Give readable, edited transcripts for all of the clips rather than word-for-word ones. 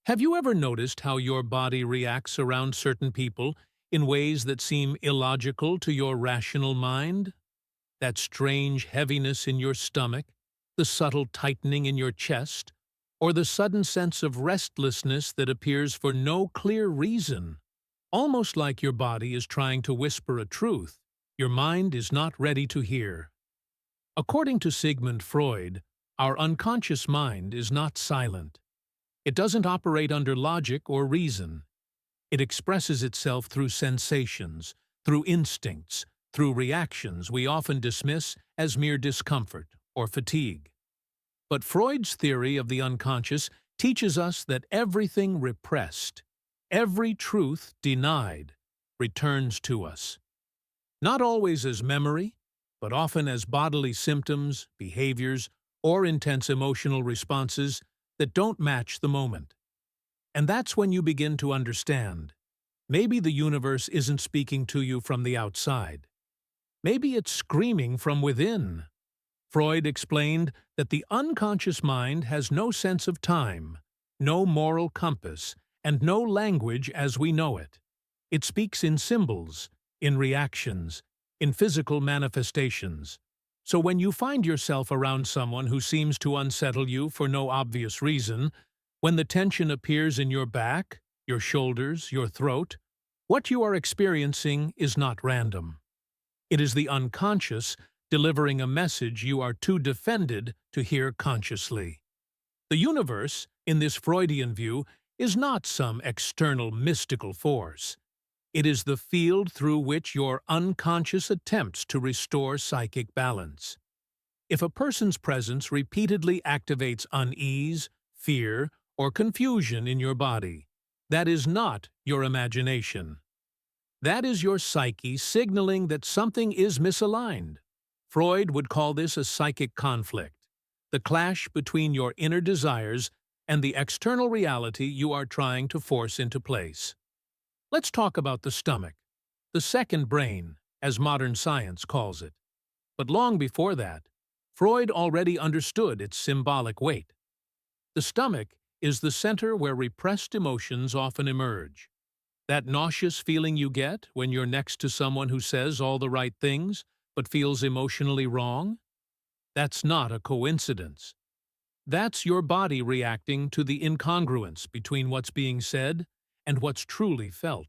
Have you ever noticed how your body reacts around certain people in ways that seem illogical to your rational mind? That strange heaviness in your stomach, the subtle tightening in your chest, or the sudden sense of restlessness that appears for no clear reason? Almost like your body is trying to whisper a truth your mind is not ready to hear. According to Sigmund Freud, our unconscious mind is not silent. It doesn't operate under logic or reason. It expresses itself through sensations, through instincts, through reactions we often dismiss as mere discomfort or fatigue. But Freud's theory of the unconscious teaches us that everything repressed, every truth denied, returns to us. Not always as memory, but often as bodily symptoms, behaviors, or intense emotional responses that don't match the moment. And that's when you begin to understand. Maybe the universe isn't speaking to you from the outside. Maybe it's screaming from within. Freud explained that the unconscious mind has no sense of time, no moral compass, and no language as we know it. It speaks in symbols, in reactions, in physical manifestations. So when you find yourself around someone who seems to unsettle you for no obvious reason, when the tension appears in your back, your shoulders, your throat, what you are experiencing is not random. It is the unconscious delivering a message you are too defended to hear consciously. The universe, in this Freudian view, is not some external mystical force. It is the field through which your unconscious attempts to restore psychic balance. If a person's presence repeatedly activates unease, fear, or confusion in your body, that is not your imagination. That is your psyche signaling that something is misaligned. Freud would call this a psychic conflict, the clash between your inner desires and the external reality you are trying to force into place. Let's talk about the stomach, the second brain, as modern science calls it. But long before that, Freud already understood its symbolic weight. The stomach is the center where repressed emotions often emerge. That nauseous feeling you get when you're next to someone who says all the right things but feels emotionally wrong? That's not a coincidence. That's your body reacting to the incongruence between what's being said and what's truly felt.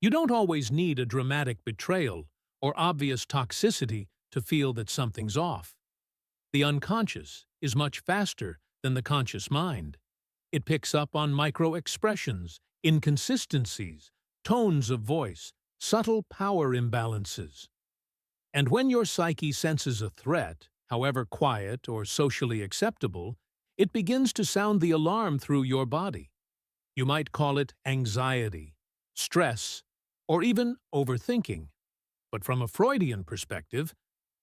You don't always need a dramatic betrayal or obvious toxicity to feel that something's off. The unconscious is much faster than the conscious mind. It picks up on micro-expressions, inconsistencies, tones of voice, subtle power imbalances. And when your psyche senses a threat, however quiet or socially acceptable, it begins to sound the alarm through your body. You might call it anxiety, stress, or even overthinking. But from a Freudian perspective,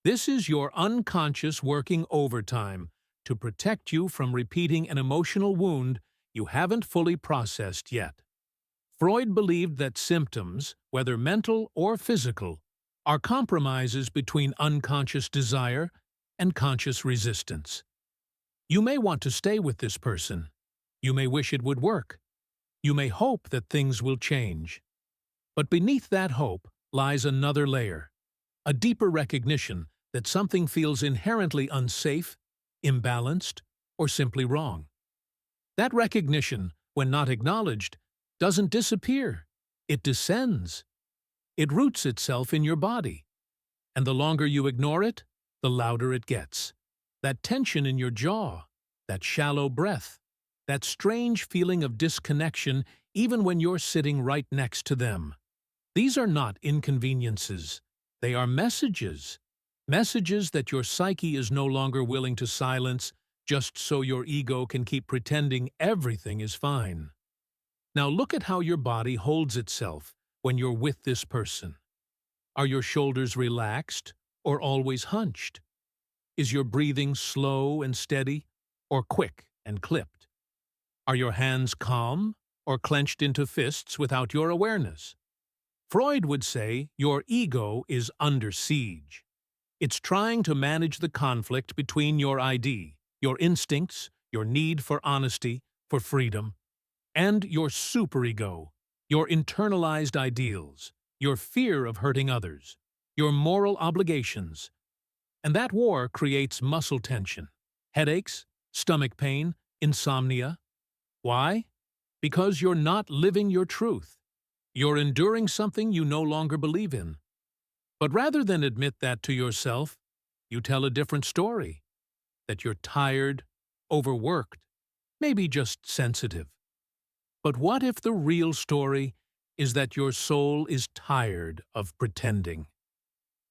this is your unconscious working overtime to protect you from repeating an emotional wound you haven't fully processed yet. Freud believed that symptoms, whether mental or physical, are compromises between unconscious desire and conscious resistance. You may want to stay with this person. You may wish it would work. You may hope that things will change. But beneath that hope lies another layer, a deeper recognition that something feels inherently unsafe, imbalanced, or simply wrong. That recognition, when not acknowledged, doesn't disappear. It descends. It roots itself in your body. And the longer you ignore it, the louder it gets. That tension in your jaw, that shallow breath, that strange feeling of disconnection even when you're sitting right next to them. These are not inconveniences. They are messages. Messages that your psyche is no longer willing to silence just so your ego can keep pretending everything is fine. Now look at how your body holds itself when you're with this person. Are your shoulders relaxed or always hunched? Is your breathing slow and steady or quick and clipped? Are your hands calm or clenched into fists without your awareness? Freud would say your ego is under siege. It's trying to manage the conflict between your ID, your instincts, your need for honesty, for freedom, and your superego, your internalized ideals, your fear of hurting others, your moral obligations. And that war creates muscle tension, headaches, stomach pain, insomnia. Why? Because you're not living your truth. You're enduring something you no longer believe in. But rather than admit that to yourself, you tell a different story, that you're tired, overworked, maybe just sensitive. But what if the real story is that your soul is tired of pretending?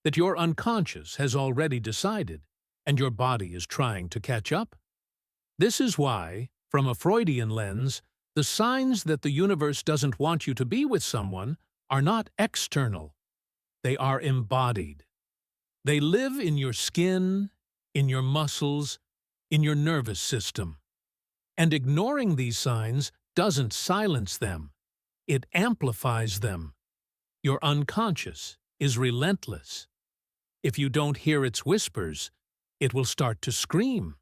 That your unconscious has already decided, and your body is trying to catch up? This is why, from a Freudian lens, the signs that the universe doesn't want you to be with someone are not external. They are embodied. They live in your skin, in your muscles, in your nervous system. And ignoring these signs doesn't silence them. It amplifies them. Your unconscious is relentless. If you don't hear its whispers, it will start to scream.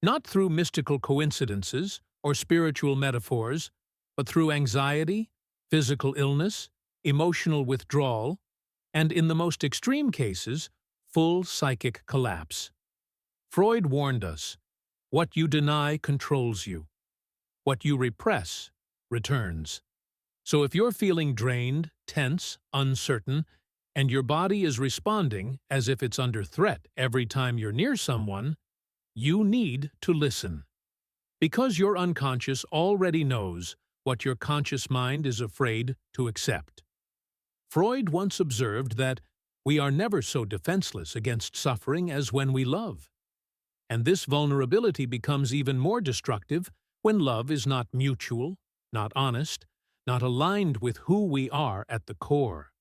Not through mystical coincidences or spiritual metaphors, but through anxiety, physical illness, emotional withdrawal, and in the most extreme cases, full psychic collapse. Freud warned us, what you deny controls you. What you repress returns. So if you're feeling drained, tense, uncertain, and your body is responding as if it's under threat every time you're near someone, you need to listen. Because your unconscious already knows what your conscious mind is afraid to accept. Freud once observed that we are never so defenseless against suffering as when we love. And this vulnerability becomes even more destructive when love is not mutual, not honest, not aligned with who we are at the core.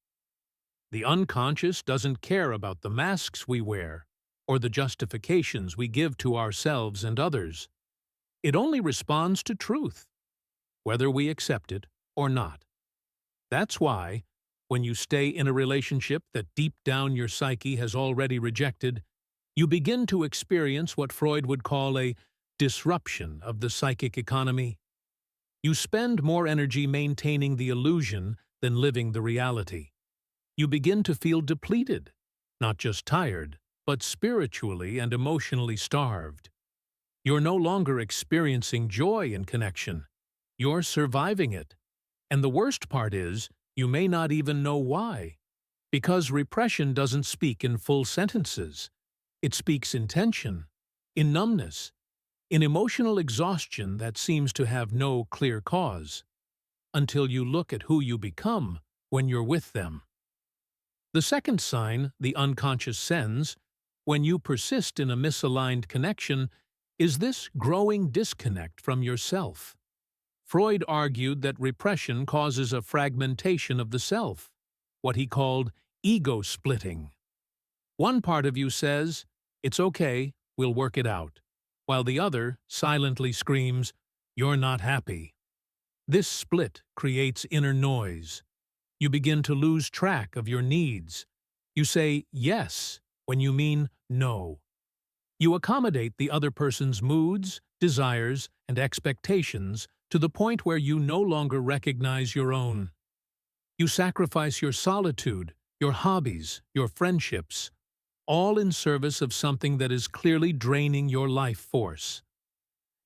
The unconscious doesn't care about the masks we wear or the justifications we give to ourselves and others. It only responds to truth, whether we accept it or not. That's why, when you stay in a relationship that deep down your psyche has already rejected, you begin to experience what Freud would call a disruption of the psychic economy. You spend more energy maintaining the illusion than living the reality. You begin to feel depleted, not just tired, but spiritually and emotionally starved. You're no longer experiencing joy in connection. You're surviving it. And the worst part is, you may not even know why. Because repression doesn't speak in full sentences. It speaks in tension, in numbness, in emotional exhaustion that seems to have no clear cause, until you look at who you become when you're with them. The second sign the unconscious sends, when you persist in a misaligned connection, is this growing disconnect from yourself. Freud argued that repression causes a fragmentation of the self, what he called ego splitting. One part of you says, "It's okay, we'll work it out," while the other silently screams, "You're not happy." This split creates inner noise. You begin to lose track of your needs. You say yes when you mean no. You accommodate the other person's moods, desires, and expectations to the point where you no longer recognize your own. You sacrifice your solitude, your hobbies, your friendships, all in service of something that is clearly draining your life force.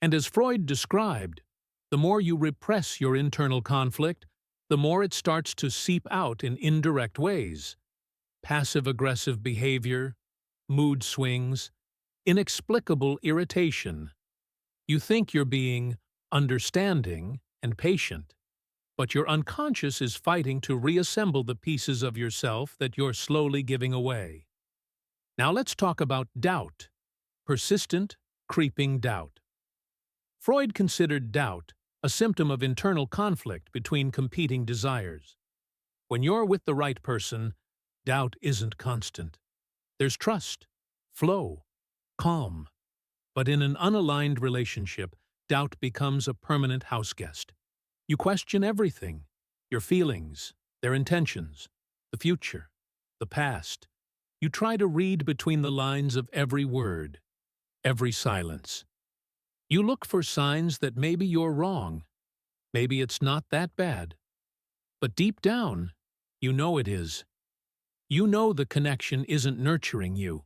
And as Freud described, the more you repress your internal conflict, the more it starts to seep out in indirect ways. Passive-aggressive behavior, mood swings, inexplicable irritation. You think you're being understanding and patient, but your unconscious is fighting to reassemble the pieces of yourself that you're slowly giving away. Now let's talk about doubt, persistent, creeping doubt. Freud considered doubt a symptom of internal conflict between competing desires. When you're with the right person, doubt isn't constant. There's trust, flow, calm. But in an unaligned relationship, doubt becomes a permanent houseguest. You question everything, your feelings, their intentions, the future, the past. You try to read between the lines of every word, every silence. You look for signs that maybe you're wrong, Maybe it's not that bad. But deep down, you know it is. You know the connection isn't nurturing you.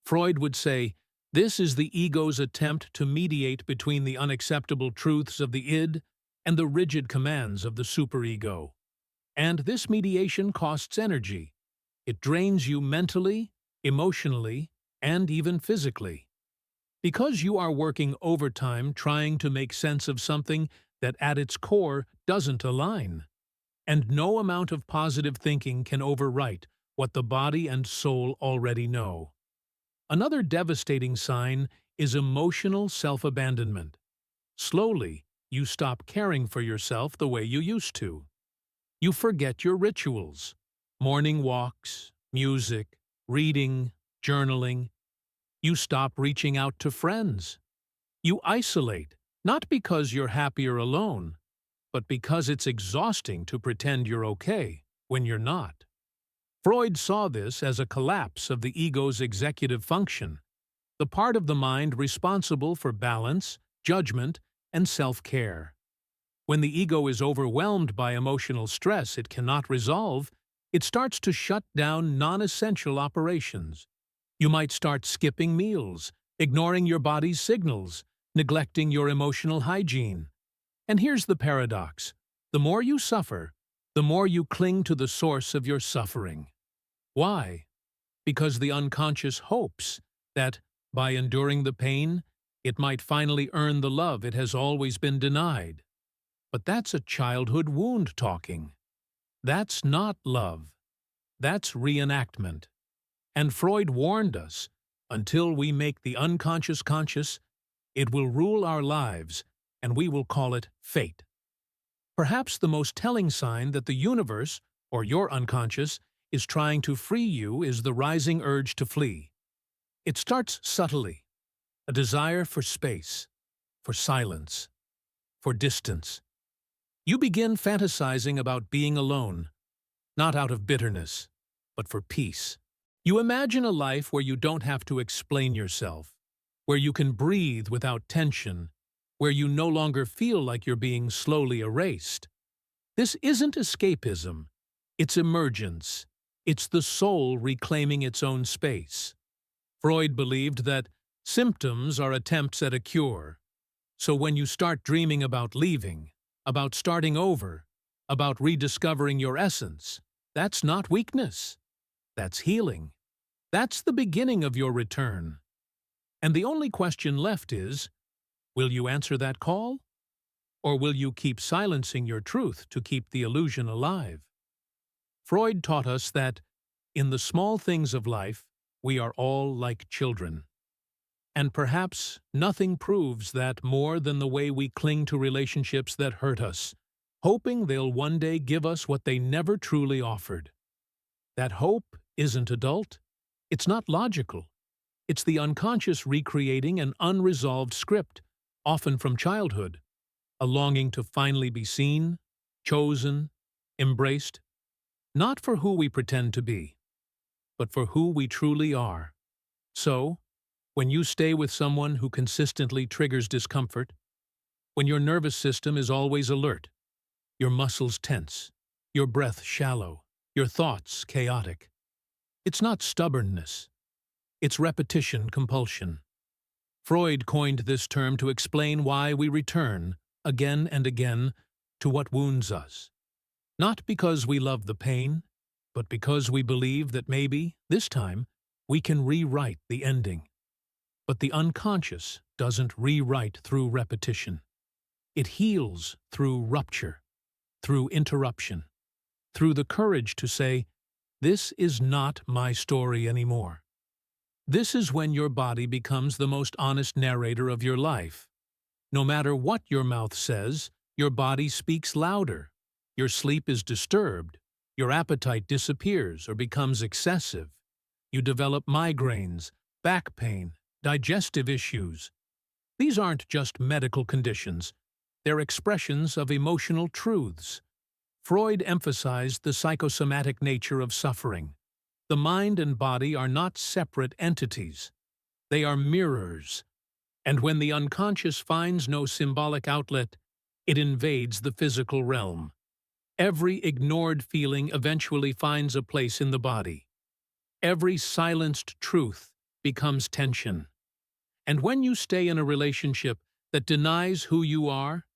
Freud would say, this is the ego's attempt to mediate between the unacceptable truths of the id and the rigid commands of the superego. And this mediation costs energy. It drains you mentally, emotionally, and even physically. Because you are working overtime trying to make sense of something that at its core doesn't align. And no amount of positive thinking can overwrite what the body and soul already know. Another devastating sign is emotional self-abandonment. Slowly, you stop caring for yourself the way you used to. You forget your rituals, morning walks, music, reading, journaling. You stop reaching out to friends. You isolate, not because you're happier alone, but because it's exhausting to pretend you're okay when you're not. Freud saw this as a collapse of the ego's executive function, the part of the mind responsible for balance, judgment, and self-care. When the ego is overwhelmed by emotional stress it cannot resolve, it starts to shut down non-essential operations. You might start skipping meals, ignoring your body's signals, neglecting your emotional hygiene. And here's the paradox. The more you suffer, the more you cling to the source of your suffering. Why? Because the unconscious hopes that, by enduring the pain, it might finally earn the love it has always been denied. But that's a childhood wound talking. That's not love. That's reenactment. And Freud warned us, until we make the unconscious conscious, it will rule our lives, and we will call it fate. Perhaps the most telling sign that the universe, or your unconscious, is trying to free you is the rising urge to flee. It starts subtly, a desire for space, for silence, for distance. You begin fantasizing about being alone, not out of bitterness, but for peace. You imagine a life where you don't have to explain yourself, where you can breathe without tension, where you no longer feel like you're being slowly erased. This isn't escapism, it's emergence. It's the soul reclaiming its own space. Freud believed that symptoms are attempts at a cure. So when you start dreaming about leaving, about starting over, about rediscovering your essence, that's not weakness. That's healing. That's the beginning of your return. And the only question left is, will you answer that call? Or will you keep silencing your truth to keep the illusion alive? Freud taught us that, in the small things of life, we are all like children. And perhaps nothing proves that more than the way we cling to relationships that hurt us, hoping they'll one day give us what they never truly offered. That hope isn't adult. It's not logical. It's the unconscious recreating an unresolved script, often from childhood, a longing to finally be seen, chosen, embraced, not for who we pretend to be, but for who we truly are. So, when you stay with someone who consistently triggers discomfort, when your nervous system is always alert, your muscles tense, your breath shallow, your thoughts chaotic, it's not stubbornness, it's repetition compulsion. Freud coined this term to explain why we return, again and again, to what wounds us. Not because we love the pain, but because we believe that maybe, this time, we can rewrite the ending. But the unconscious doesn't rewrite through repetition. It heals through rupture, through interruption, through the courage to say, this is not my story anymore. This is when your body becomes the most honest narrator of your life. No matter what your mouth says, your body speaks louder. Your sleep is disturbed. Your appetite disappears or becomes excessive. You develop migraines, back pain, digestive issues. These aren't just medical conditions. They're expressions of emotional truths. Freud emphasized the psychosomatic nature of suffering. The mind and body are not separate entities. They are mirrors. And when the unconscious finds no symbolic outlet, it invades the physical realm. Every ignored feeling eventually finds a place in the body. Every silenced truth becomes tension. And when you stay in a relationship that denies who you are,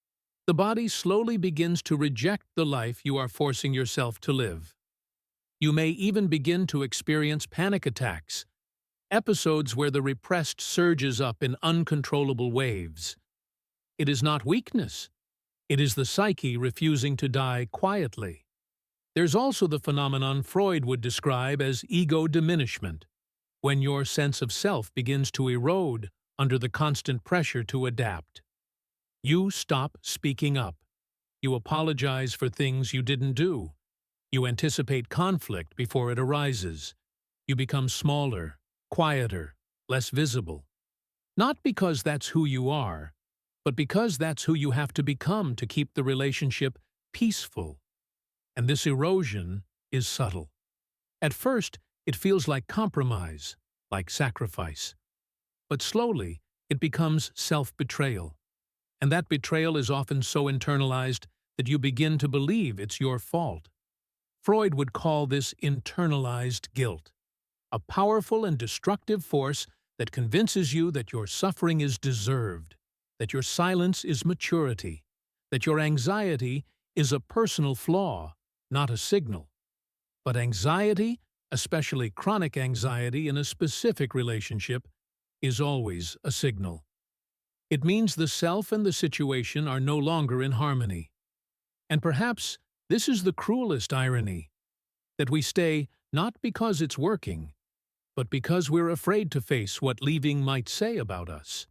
the body slowly begins to reject the life you are forcing yourself to live. You may even begin to experience panic attacks, episodes where the repressed surges up in uncontrollable waves. It is not weakness. It is the psyche refusing to die quietly. There's also the phenomenon Freud would describe as ego diminishment, when your sense of self begins to erode under the constant pressure to adapt. You stop speaking up. You apologize for things you didn't do. You anticipate conflict before it arises. You become smaller, quieter, less visible. Not because that's who you are, but because that's who you have to become to keep the relationship peaceful. And this erosion is subtle. At first, it feels like compromise, like sacrifice. But slowly, it becomes self-betrayal. And that betrayal is often so internalized that you begin to believe it's your fault. Freud would call this internalized guilt, a powerful and destructive force that convinces you that your suffering is deserved, that your silence is maturity, that your anxiety is a personal flaw, not a signal. But anxiety, especially chronic anxiety in a specific relationship, is always a signal. It means the self and the situation are no longer in harmony. And perhaps this is the cruelest irony, that we stay not because it's working, but because we're afraid to face what leaving might say about us.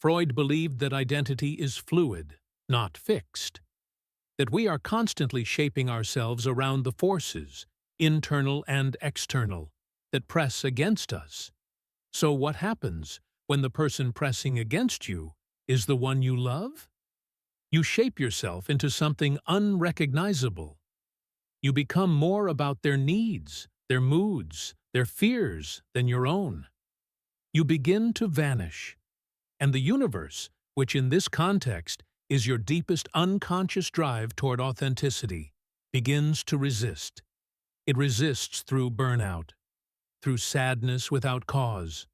Freud believed that identity is fluid, not fixed, that we are constantly shaping ourselves around the forces, internal and external, that press against us. So what happens when the person pressing against you is the one you love? You shape yourself into something unrecognizable. You become more about their needs, their moods, their fears than your own. You begin to vanish. And the universe, which in this context is your deepest unconscious drive toward authenticity, begins to resist. It resists through burnout, through sadness without cause,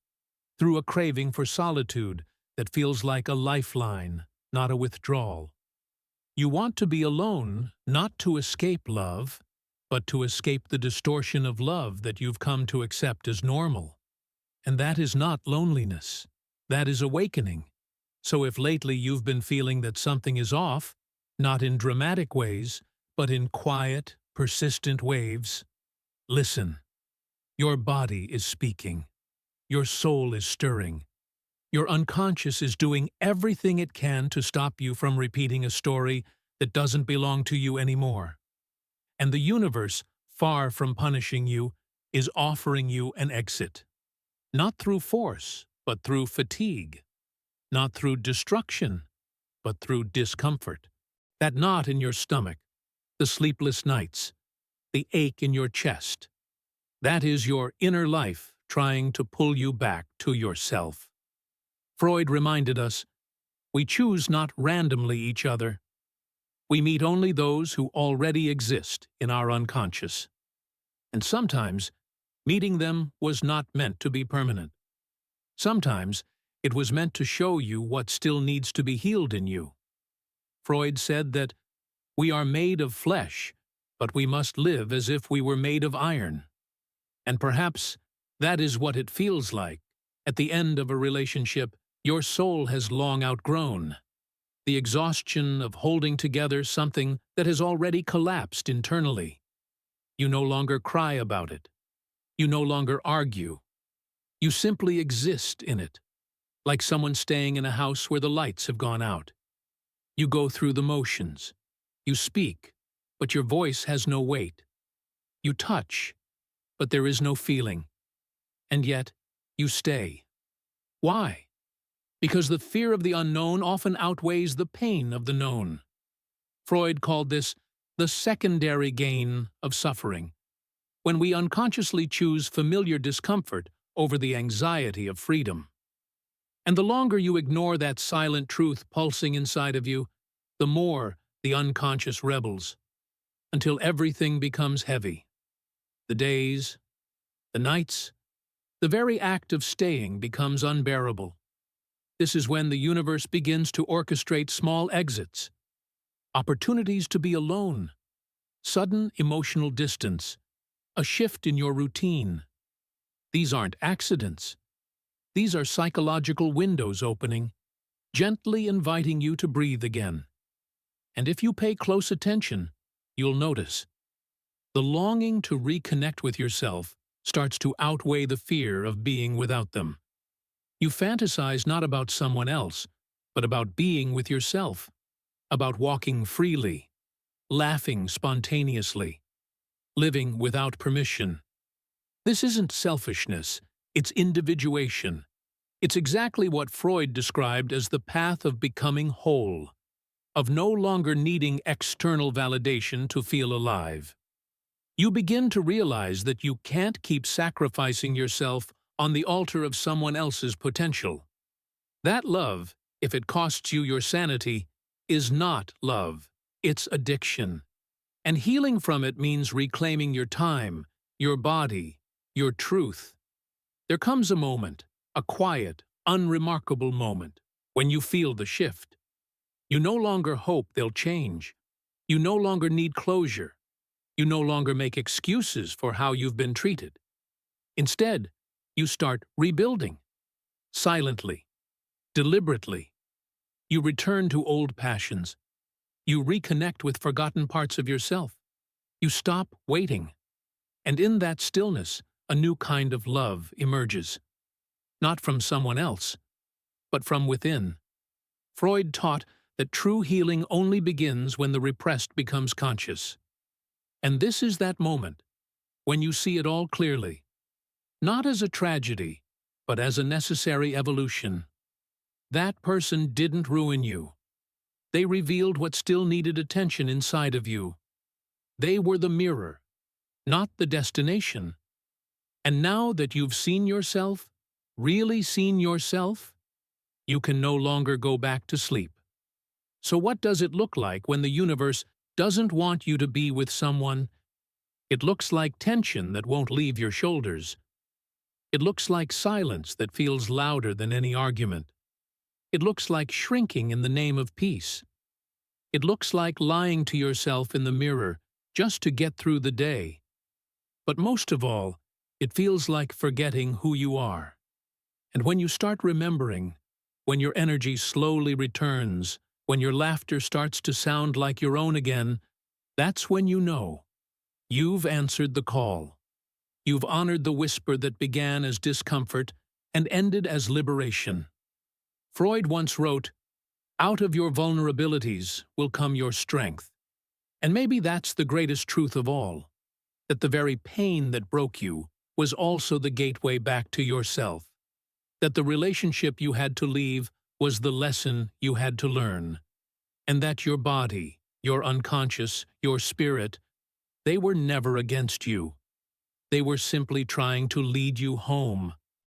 through a craving for solitude that feels like a lifeline, not a withdrawal. You want to be alone, not to escape love, but to escape the distortion of love that you've come to accept as normal. And that is not loneliness. That is awakening. So if lately you've been feeling that something is off, not in dramatic ways, but in quiet, persistent waves, listen. Your body is speaking. Your soul is stirring. Your unconscious is doing everything it can to stop you from repeating a story that doesn't belong to you anymore. And the universe, far from punishing you, is offering you an exit. Not through force, but through fatigue. Not through destruction, but through discomfort. That knot in your stomach, the sleepless nights, the ache in your chest. That is your inner life trying to pull you back to yourself. Freud reminded us, we choose not randomly each other. We meet only those who already exist in our unconscious. And sometimes, meeting them was not meant to be permanent. Sometimes, it was meant to show you what still needs to be healed in you. Freud said that we are made of flesh, but we must live as if we were made of iron. And perhaps that is what it feels like. At the end of a relationship, your soul has long outgrown. The exhaustion of holding together something that has already collapsed internally. You no longer cry about it. You no longer argue. You simply exist in it, like someone staying in a house where the lights have gone out. You go through the motions. You speak, but your voice has no weight. You touch, but there is no feeling. And yet, you stay. Why? Because the fear of the unknown often outweighs the pain of the known. Freud called this the secondary gain of suffering, when we unconsciously choose familiar discomfort over the anxiety of freedom. And the longer you ignore that silent truth pulsing inside of you, the more the unconscious rebels, until everything becomes heavy. The days, the nights, the very act of staying becomes unbearable. This is when the universe begins to orchestrate small exits, opportunities to be alone, sudden emotional distance, a shift in your routine. These aren't accidents. These are psychological windows opening, gently inviting you to breathe again. And if you pay close attention, you'll notice the longing to reconnect with yourself starts to outweigh the fear of being without them. You fantasize not about someone else, but about being with yourself, about walking freely, laughing spontaneously, living without permission. This isn't selfishness, it's individuation. It's exactly what Freud described as the path of becoming whole, of no longer needing external validation to feel alive. You begin to realize that you can't keep sacrificing yourself on the altar of someone else's potential. That love, if it costs you your sanity, is not love, it's addiction. And healing from it means reclaiming your time, your body, your truth. There comes a moment, a quiet, unremarkable moment, when you feel the shift. You no longer hope they'll change. You no longer need closure. You no longer make excuses for how you've been treated. Instead, you start rebuilding. Silently, deliberately. You return to old passions. You reconnect with forgotten parts of yourself. You stop waiting. And in that stillness, a new kind of love emerges. Not from someone else, but from within. Freud taught that true healing only begins when the repressed becomes conscious. And this is that moment, when you see it all clearly, not as a tragedy, but as a necessary evolution. That person didn't ruin you. They revealed what still needed attention inside of you. They were the mirror, not the destination. And now that you've seen yourself, really seen yourself, you can no longer go back to sleep. So what does it look like when the universe doesn't want you to be with someone? It looks like tension that won't leave your shoulders. It looks like silence that feels louder than any argument. It looks like shrinking in the name of peace. It looks like lying to yourself in the mirror just to get through the day. But most of all, it feels like forgetting who you are. And when you start remembering, when your energy slowly returns, when your laughter starts to sound like your own again, that's when you know you've answered the call. You've honored the whisper that began as discomfort and ended as liberation. Freud once wrote, "Out of your vulnerabilities will come your strength." And maybe that's the greatest truth of all, that the very pain that broke you was also the gateway back to yourself, that the relationship you had to leave was the lesson you had to learn, and that your body, your unconscious, your spirit, they were never against you. They were simply trying to lead you home.